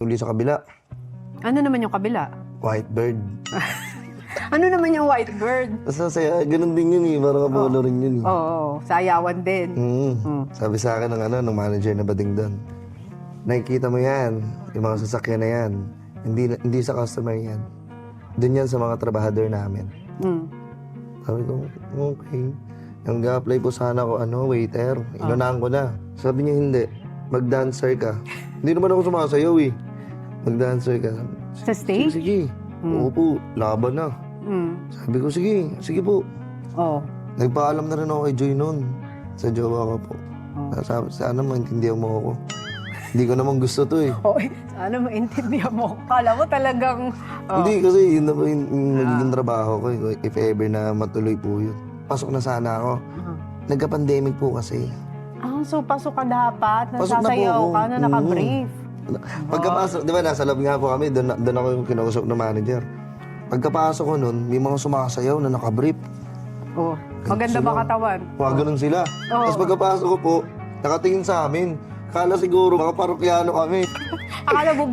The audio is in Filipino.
Uli sa kabila, Ano naman yung kabila? white bird. Ano naman yung white bird? Basta saya, ganun din yun eh. Parang kabolo rin yun eh. Oo, sayawan din. Sabi sa akin ng manager na bading doon, nakikita mo yan, yung mga sasakyan na yan. Hindi sa customer yan. Doon yan sa mga trabahador namin. Mm. Sabi ko, okay. Nag-apply po sana ako, waiter. Inunahan ko na. Sabi niya, hindi. Mag-dancer ka. Hindi naman ako sumasayaw eh. Mag-dancer ka. Sa stage? Sige. Oo po, laban na. Mm. Sabi ko, sige po. Oh. Nagpaalam na rin ako kay Joy noon. Sa jowa ko po. Sabi, sana maintindihan mo ako. Hindi ko naman gusto to eh. Oh, sana maintindihan mo. Kala mo talagang... Hindi, kasi yun na po yung magiging trabaho ko. If ever na matuloy po yun. Pasok na sana ako. Nagka-pandemic po kasi. So pasok ka dapat. Pasok na po Nasasayaw ako. ka na naka-brief. Pagkapasok, di ba, nasa loob nga po kami, doon ako yung kinausap ng manager. Pagkapasok ko nun, may mga sumasayaw na nakabrief. Oh. Maganda ba katawan? Mga ganun sila. Tapos pagkapasok ko po, nakatingin sa amin. Kala siguro mga parokyano kami. Akala mo